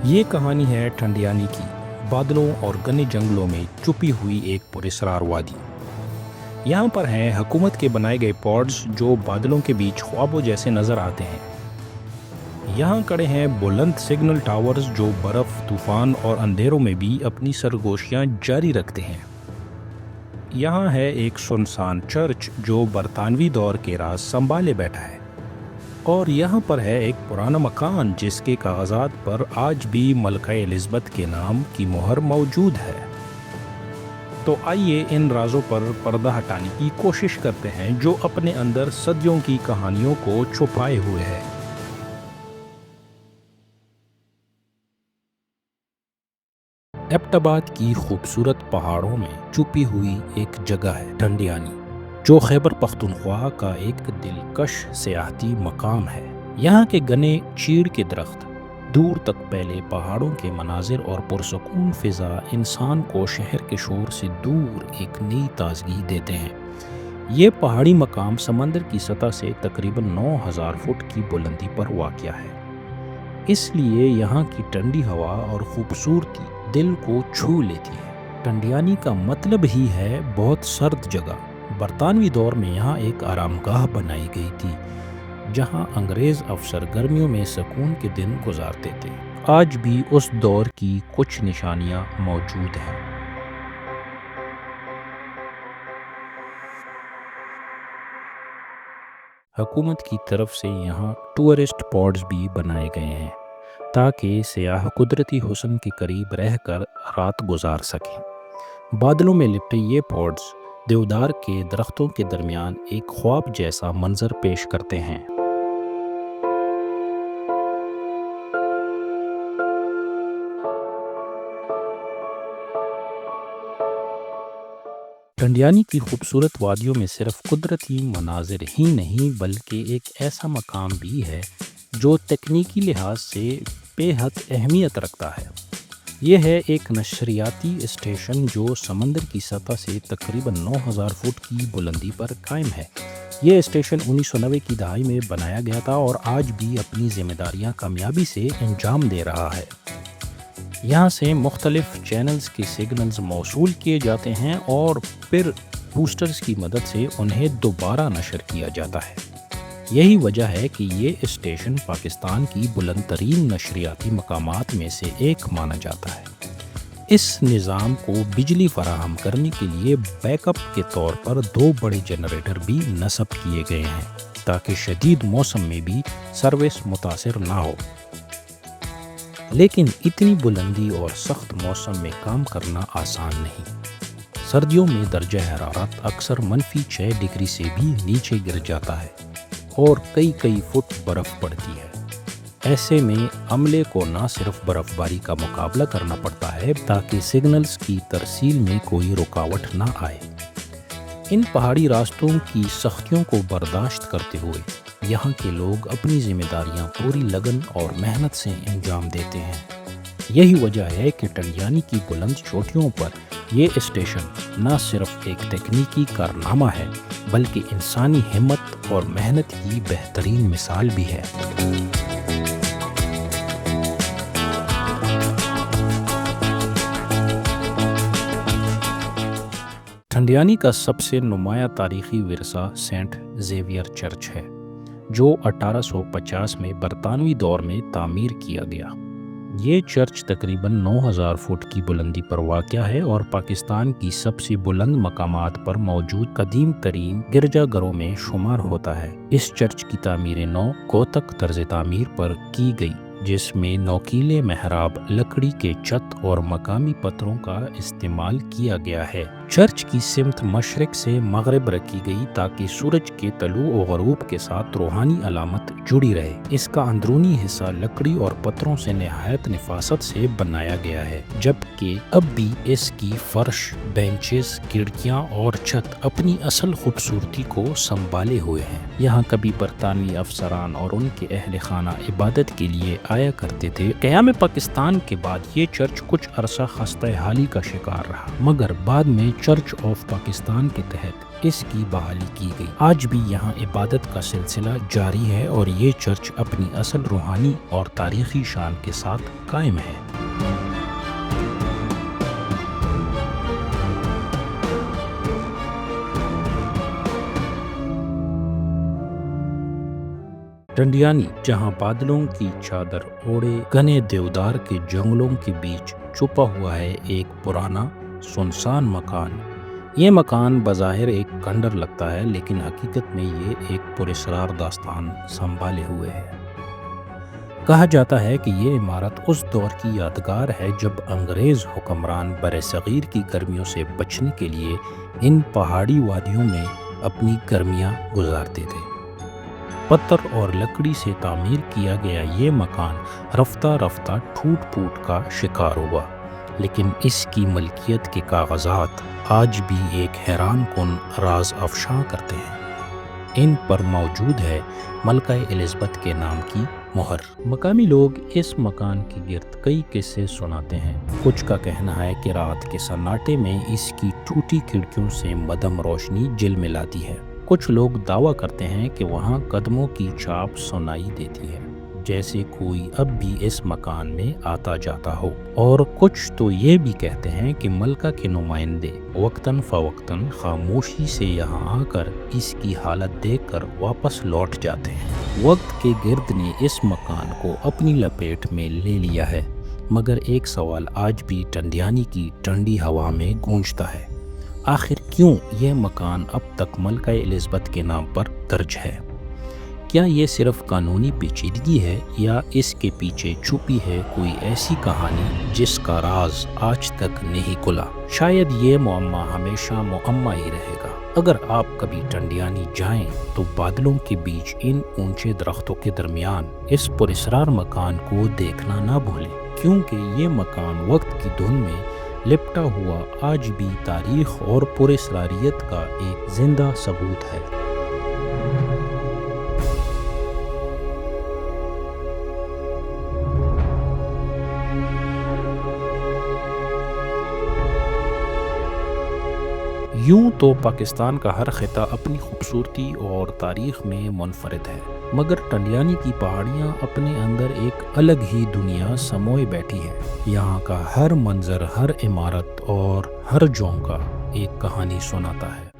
یہ کہانی ہے ٹھنڈیانی کی، بادلوں اور گھنے جنگلوں میں چھپی ہوئی ایک پراسرار وادی۔ یہاں پر ہیں حکومت کے بنائے گئے پوڈز جو بادلوں کے بیچ خوابوں جیسے نظر آتے ہیں۔ یہاں کڑے ہیں بلند سگنل ٹاورز جو برف، طوفان اور اندھیروں میں بھی اپنی سرگوشیاں جاری رکھتے ہیں۔ یہاں ہے ایک سنسان چرچ جو برطانوی دور کے راز سنبھالے بیٹھا ہے، اور یہاں پر ہے ایک پرانا مکان جس کے کاغذات پر آج بھی ملکہ الزبتھ کے نام کی مہر موجود ہے۔ تو آئیے ان رازوں پر پردہ ہٹانے کی کوشش کرتے ہیں جو اپنے اندر صدیوں کی کہانیوں کو چھپائے ہوئے ہے۔ ایبٹ آباد کی خوبصورت پہاڑوں میں چھپی ہوئی ایک جگہ ہے ٹھنڈیانی، جو خیبر پختونخوا کا ایک دلکش سیاحتی مقام ہے۔ یہاں کے گھنے چیڑ کے درخت، دور تک پھیلے پہاڑوں کے مناظر اور پرسکون فضا انسان کو شہر کے شور سے دور ایک نئی تازگی دیتے ہیں۔ یہ پہاڑی مقام سمندر کی سطح سے تقریباً 9000 فٹ کی بلندی پر واقع ہے، اس لیے یہاں کی ٹھنڈی ہوا اور خوبصورتی دل کو چھو لیتی ہے۔ ٹھنڈیانی کا مطلب ہی ہے بہت سرد جگہ۔ برطانوی دور میں یہاں ایک آرام گاہ بنائی گئی تھی جہاں انگریز افسر گرمیوں میں سکون کے دن گزارتے تھے۔ آج بھی اس دور کی کچھ نشانیاں موجود ہیں۔ حکومت کی طرف سے یہاں ٹورسٹ پوڈز بھی بنائے گئے ہیں تاکہ سیاح قدرتی حسن کے قریب رہ کر رات گزار سکیں۔ بادلوں میں لپٹے یہ پوڈز دیودار کے درختوں کے درمیان ایک خواب جیسا منظر پیش کرتے ہیں۔ ٹھنڈیانی کی خوبصورت وادیوں میں صرف قدرتی مناظر ہی نہیں بلکہ ایک ایسا مقام بھی ہے جو تکنیکی لحاظ سے بے حد اہمیت رکھتا ہے۔ یہ ہے ایک نشریاتی اسٹیشن جو سمندر کی سطح سے تقریباً 9000 فٹ کی بلندی پر قائم ہے۔ یہ اسٹیشن 1990 کی دہائی میں بنایا گیا تھا اور آج بھی اپنی ذمہ داریاں کامیابی سے انجام دے رہا ہے۔ یہاں سے مختلف چینلز کے سگنلز موصول کیے جاتے ہیں اور پھر بوسٹرز کی مدد سے انہیں دوبارہ نشر کیا جاتا ہے۔ یہی وجہ ہے کہ یہ اسٹیشن پاکستان کی بلند ترین نشریاتی مقامات میں سے ایک مانا جاتا ہے۔ اس نظام کو بجلی فراہم کرنے کے لیے بیک اپ کے طور پر 2 بڑے جنریٹر بھی نصب کیے گئے ہیں تاکہ شدید موسم میں بھی سروس متاثر نہ ہو۔ لیکن اتنی بلندی اور سخت موسم میں کام کرنا آسان نہیں۔ سردیوں میں درجہ حرارت اکثر -6 ڈگری سے بھی نیچے گر جاتا ہے اور کئی فٹ برف پڑتی ہے۔ ایسے میں عملے کو نہ صرف برف باری کا مقابلہ کرنا پڑتا ہے تاکہ سگنلز کی ترسیل میں کوئی رکاوٹ نہ آئے۔ ان پہاڑی راستوں کی سختیوں کو برداشت کرتے ہوئے یہاں کے لوگ اپنی ذمہ داریاں پوری لگن اور محنت سے انجام دیتے ہیں۔ یہی وجہ ہے کہ ٹھنڈیانی کی بلند چوٹیوں پر یہ اسٹیشن نہ صرف ایک تکنیکی کارنامہ ہے بلکہ انسانی ہمت اور محنت کی بہترین مثال بھی ہے۔ ٹھنڈیانی کا سب سے نمایاں تاریخی ورثہ سینٹ زیویئر چرچ ہے جو 1850 میں برطانوی دور میں تعمیر کیا گیا۔ یہ چرچ تقریباً 9000 فٹ کی بلندی پر واقع ہے اور پاکستان کی سب سے بلند مقامات پر موجود قدیم ترین گرجا گھروں میں شمار ہوتا ہے۔ اس چرچ کی تعمیر نو کوتک طرز تعمیر پر کی گئی جس میں نوکیلے محراب، لکڑی کے چھت اور مقامی پتھروں کا استعمال کیا گیا ہے۔ چرچ کی سمت مشرق سے مغرب رکھی گئی تاکہ سورج کے طلوع و غروب کے ساتھ روحانی علامت جڑی رہے۔ اس کا اندرونی حصہ لکڑی اور پتھروں سے نہایت نفاست سے بنایا گیا ہے، جبکہ اب بھی اس کی فرش، بینچز، کھڑکیاں اور چھت اپنی اصل خوبصورتی کو سنبھالے ہوئے ہیں۔ یہاں کبھی برطانوی افسران اور ان کے اہل خانہ عبادت کے لیے آیا کرتے تھے۔ قیام پاکستان کے بعد یہ چرچ کچھ عرصہ خستہ حالی کا شکار رہا، مگر بعد میں چرچ آف پاکستان کے تحت اس کی بحالی کی گئی۔ آج بھی یہاں عبادت کا سلسلہ جاری ہے اور یہ چرچ اپنی اصل روحانی اور تاریخی شان کے ساتھ قائم ہے۔ ٹنڈیانی، جہاں بادلوں کی چادر اوڑھے گھنے دیودار کے جنگلوں کے بیچ چھپا ہوا ہے ایک پرانا سنسان مکان۔ یہ مکان بظاہر ایک کھنڈر لگتا ہے، لیکن حقیقت میں یہ ایک پراسرار داستان سنبھالے ہوئے ہے۔ کہا جاتا ہے کہ یہ عمارت اس دور کی یادگار ہے جب انگریز حکمران برصغیر کی گرمیوں سے بچنے کے لیے ان پہاڑی وادیوں میں اپنی گرمیاں گزارتے تھے۔ پتھر اور لکڑی سے تعمیر کیا گیا یہ مکان رفتہ رفتہ ٹوٹ پھوٹ کا شکار ہوا، لیکن اس کی ملکیت کے کاغذات آج بھی ایک حیران کن راز افشاں کرتے ہیں۔ ان پر موجود ہے ملکہ الزبتھ کے نام کی مہر۔ مقامی لوگ اس مکان کے گرد کئی قصے سناتے ہیں۔ کچھ کا کہنا ہے کہ رات کے سناٹے میں اس کی ٹوٹی کھڑکیوں سے مدھم روشنی جلملاتی ہے۔ کچھ لوگ دعویٰ کرتے ہیں کہ وہاں قدموں کی چھاپ سنائی دیتی ہے، جیسے کوئی اب بھی اس مکان میں آتا جاتا ہو، اور کچھ تو یہ بھی کہتے ہیں کہ ملکہ کے نمائندے وقتاً فوقتاً خاموشی سے یہاں آ کر اس کی حالت دیکھ کر واپس لوٹ جاتے ہیں۔ وقت کے گرد نے اس مکان کو اپنی لپیٹ میں لے لیا ہے، مگر ایک سوال آج بھی ٹنڈیانی کی ٹھنڈی ہوا میں گونجتا ہے: آخر کیوں یہ مکان اب تک ملکہ الزبتھ کے نام پر درج ہے؟ کیا یہ صرف قانونی پیچیدگی ہے، یا اس کے پیچھے چھپی ہے کوئی ایسی کہانی جس کا راز آج تک نہیں کھلا؟ شاید یہ معمہ ہمیشہ معمہ ہی رہے گا۔ اگر آپ کبھی ٹنڈیانی جائیں تو بادلوں کے بیچ ان اونچے درختوں کے درمیان اس پراسرار مکان کو دیکھنا نہ بھولیں، کیونکہ یہ مکان وقت کی دھن میں لپٹا ہوا آج بھی تاریخ اور پراسراریت کا ایک زندہ ثبوت ہے۔ یوں تو پاکستان کا ہر خطہ اپنی خوبصورتی اور تاریخ میں منفرد ہے، مگر ٹنڈیانی کی پہاڑیاں اپنے اندر ایک الگ ہی دنیا سموئے بیٹھی ہے۔ یہاں کا ہر منظر، ہر عمارت اور ہر جھونکا ایک کہانی سناتا ہے۔